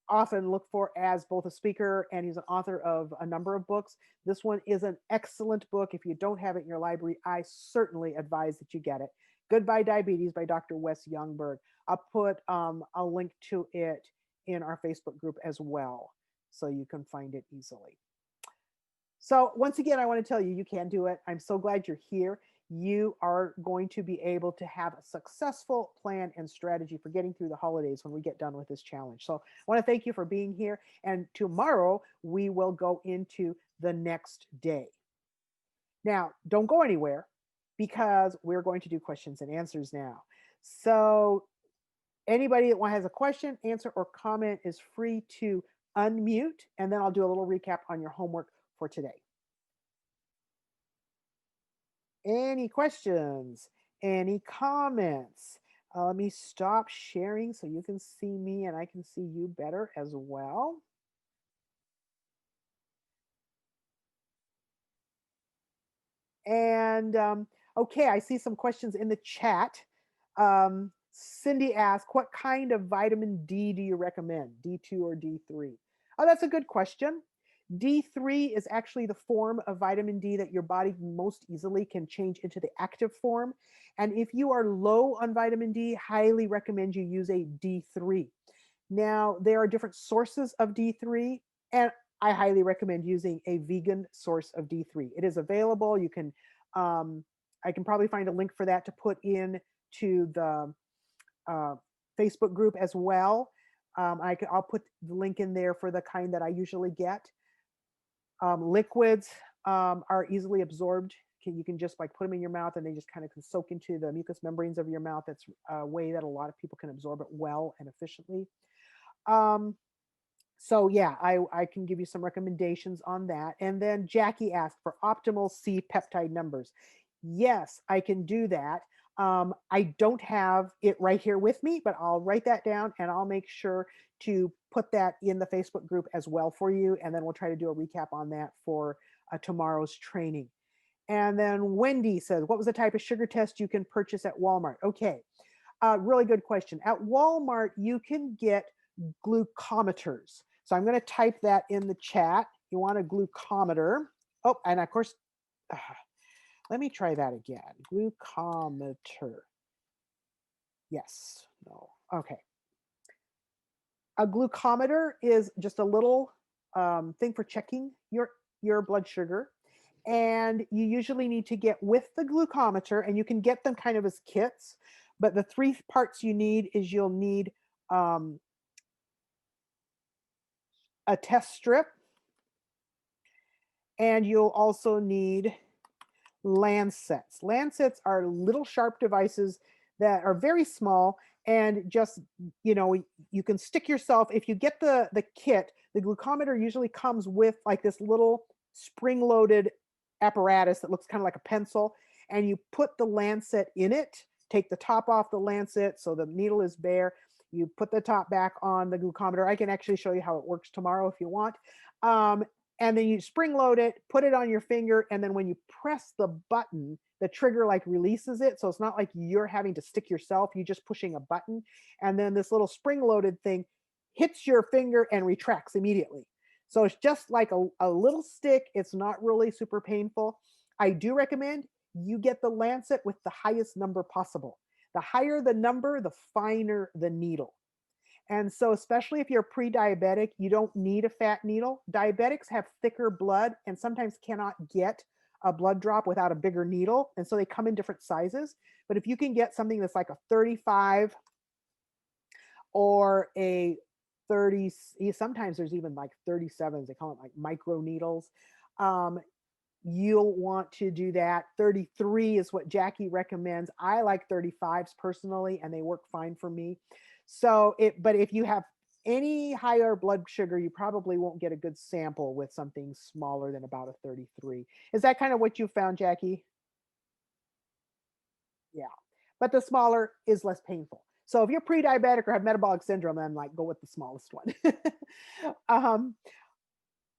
often looked for as both a speaker, and he's an author of a number of books. This one is an excellent book. If you don't have it in your library, I certainly advise that you get it. Goodbye Diabetes by Dr. Wes Youngberg. I'll put a link to it in our Facebook group as well, so you can find it easily. So once again, I want to tell you, you can do it. I'm so glad you're here. You are going to be able to have a successful plan and strategy for getting through the holidays when we get done with this challenge. So I want to thank you for being here. And tomorrow we will go into the next day. Now, don't go anywhere because we're going to do questions and answers now. So anybody that has a question, answer, or comment is free to unmute, and then I'll do a little recap on your homework for today. Any questions? Any comments? Let me stop sharing so you can see me and I can see you better as well. And okay, I see some questions in the chat. Cindy asked, what kind of vitamin D do you recommend? D2 or D3? Oh, that's a good question. D3 is actually the form of vitamin D that your body most easily can change into the active form. And if you are low on vitamin D, highly recommend you use a D3. Now, there are different sources of D3, and I highly recommend using a vegan source of D3. It is available. You can, I can probably find a link for that to put in to the Facebook group as well. I'll put the link in there for the kind that I usually get. Liquids are easily absorbed. You can just like put them in your mouth and they just kind of can soak into the mucous membranes of your mouth. That's a way that a lot of people can absorb it well and efficiently. So yeah, I can give you some recommendations on that. And then Jackie asked for optimal C peptide numbers. Yes, I can do that. I don't have it right here with me, but I'll write that down and I'll make sure to put that in the Facebook group as well for you. And then we'll try to do a recap on that for tomorrow's training. And then Wendy says, what was the type of sugar test you can purchase at Walmart? Okay, really good question. At Walmart, you can get glucometers. So I'm going to type that in the chat. You want a glucometer. Oh, and of course, let me try that again. Glucometer. Yes. No. Okay. A glucometer is just a little thing for checking your blood sugar. And you usually need to get with the glucometer, and you can get them kind of as kits. But the three parts you need is you'll need a test strip, and you'll also need lancets. Lancets are little sharp devices that are very small and just, you can stick yourself. If you get the kit, the glucometer usually comes with like this little spring-loaded apparatus that looks kind of like a pencil, and you put the lancet in it, take the top off the lancet so the needle is bare. You put the top back on the glucometer. I can actually show you how it works tomorrow if you want. And then you spring load it, put it on your finger, and then when you press the button, the trigger like releases it. So it's not like you're having to stick yourself, you're just pushing a button. And then this little spring loaded thing hits your finger and retracts immediately. So it's just like a little stick. It's not really super painful. I do recommend you get the lancet with the highest number possible. The higher the number, the finer the needle. And so, especially if you're pre-diabetic, you don't need a fat needle. Diabetics have thicker blood and sometimes cannot get a blood drop without a bigger needle. And so they come in different sizes. But if you can get something that's like a 35 or a 30, sometimes there's even like 37s, they call it like micro needles. You'll want to do that. 33 is what Jackie recommends. I like 35s personally, and they work fine for me. So but if you have any higher blood sugar, you probably won't get a good sample with something smaller than about a 33. Is that kind of what you found, Jackie? Yeah. But the smaller is less painful. So if you're pre-diabetic or have metabolic syndrome, then like go with the smallest one. um,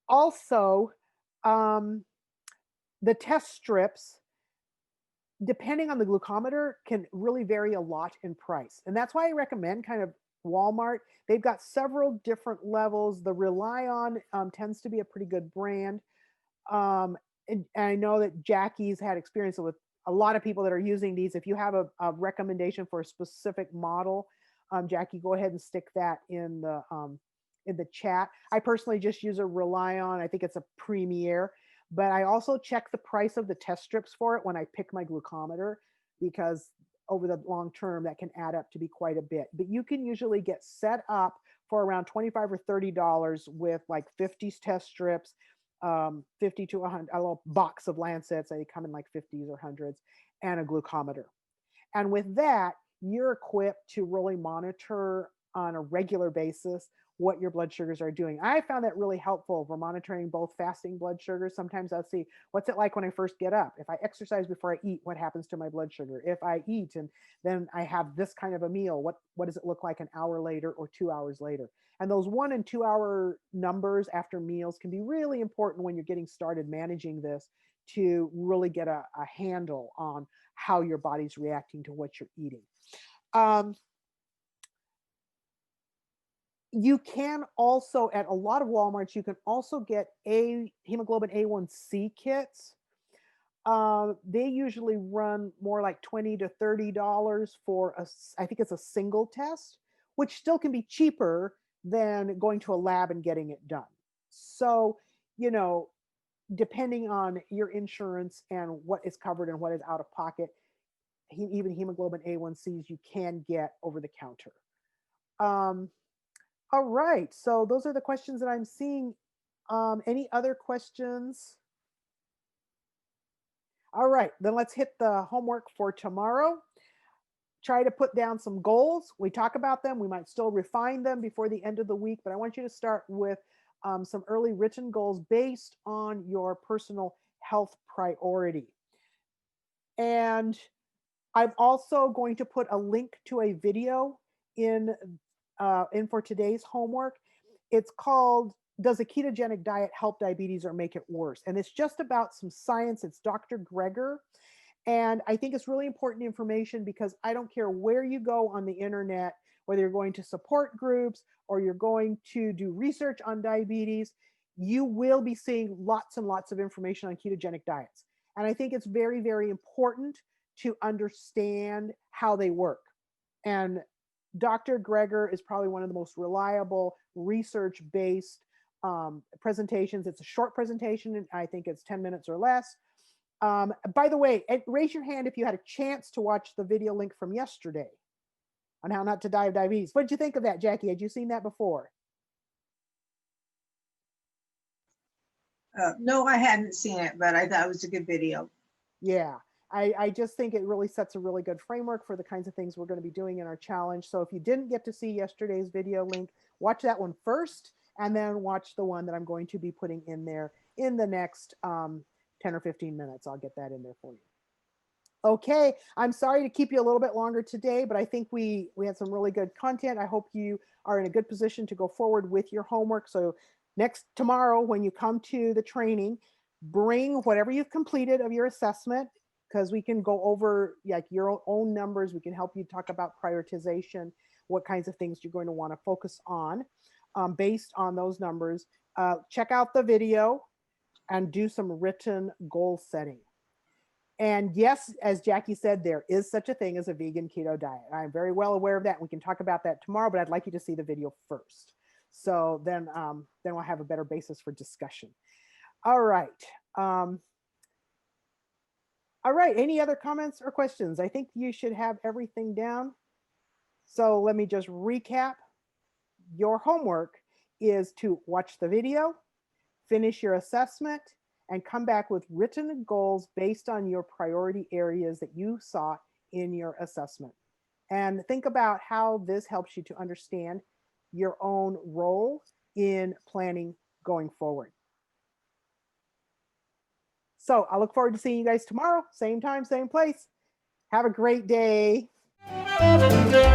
also, um, the test strips, depending on the glucometer, can really vary a lot in price. And that's why I recommend kind of Walmart. They've got several different levels. The Rely On tends to be a pretty good brand. And I know that Jackie's had experience with a lot of people that are using these. If you have a recommendation for a specific model, Jackie, go ahead and stick that in the chat. I personally just use a Rely On. I think it's a Premier, but I also check the price of the test strips for it when I pick my glucometer, because over the long term that can add up to be quite a bit. But you can usually get set up for around $25 or $30 with like 50 test strips, 50 to 100, a little box of Lancets. They come in like 50s or 100s, and a glucometer. And with that, you're equipped to really monitor on a regular basis what your blood sugars are doing. I found that really helpful for monitoring both fasting blood sugars. Sometimes I'll see what's it like when I first get up. If I exercise before I eat, what happens to my blood sugar? If I eat and then I have this kind of a meal, what does it look like an hour later or 2 hours later? And those 1 and 2 hour numbers after meals can be really important when you're getting started managing this, to really get a handle on how your body's reacting to what you're eating. You can also, at a lot of Walmarts, you can also get hemoglobin A1c kits. They usually run more like $20 to $30 for I think it's a single test, which still can be cheaper than going to a lab and getting it done. So, depending on your insurance and what is covered and what is out of pocket, even hemoglobin A1Cs you can get over the counter. All right, so those are the questions that I'm seeing. Any other questions? All right, then let's hit the homework for tomorrow. Try to put down some goals. We talk about them. We might still refine them before the end of the week, but I want you to start with some early written goals based on your personal health priority. And I'm also going to put a link to a video in for today's homework. It's called, Does a Ketogenic Diet Help Diabetes or Make It Worse? And it's just about some science. It's Dr. Greger. And I think it's really important information, because I don't care where you go on the internet, whether you're going to support groups or you're going to do research on diabetes, you will be seeing lots and lots of information on ketogenic diets. And I think it's very, very important to understand how they work. And Dr. Greger is probably one of the most reliable research-based presentations. It's a short presentation, and I think it's 10 minutes or less. By the way, raise your hand if you had a chance to watch the video link from yesterday on how not to die of diabetes. What did you think of that, Jackie? Had you seen that before? No, I hadn't seen it, but I thought it was a good video. Yeah, I just think it really sets a really good framework for the kinds of things we're going to be doing in our challenge. So if you didn't get to see yesterday's video link, watch that one first, and then watch the one that I'm going to be putting in there in the next 10 or 15 minutes. I'll get that in there for you. Okay, I'm sorry to keep you a little bit longer today, but I think we had some really good content. I hope you are in a good position to go forward with your homework. So tomorrow, when you come to the training, bring whatever you've completed of your assessment, because we can go over like your own numbers. We can help you talk about prioritization, what kinds of things you're going to want to focus on based on those numbers. Check out the video and do some written goal setting. And yes, as Jackie said, there is such a thing as a vegan keto diet. I'm very well aware of that. We can talk about that tomorrow, but I'd like you to see the video first. So then we'll have a better basis for discussion. All right. All right. Any other comments or questions? I think you should have everything down. So let me just recap. Your homework is to watch the video, finish your assessment, and come back with written goals based on your priority areas that you saw in your assessment. And think about how this helps you to understand your own role in planning going forward. So I look forward to seeing you guys tomorrow, same time, same place. Have a great day. Bye.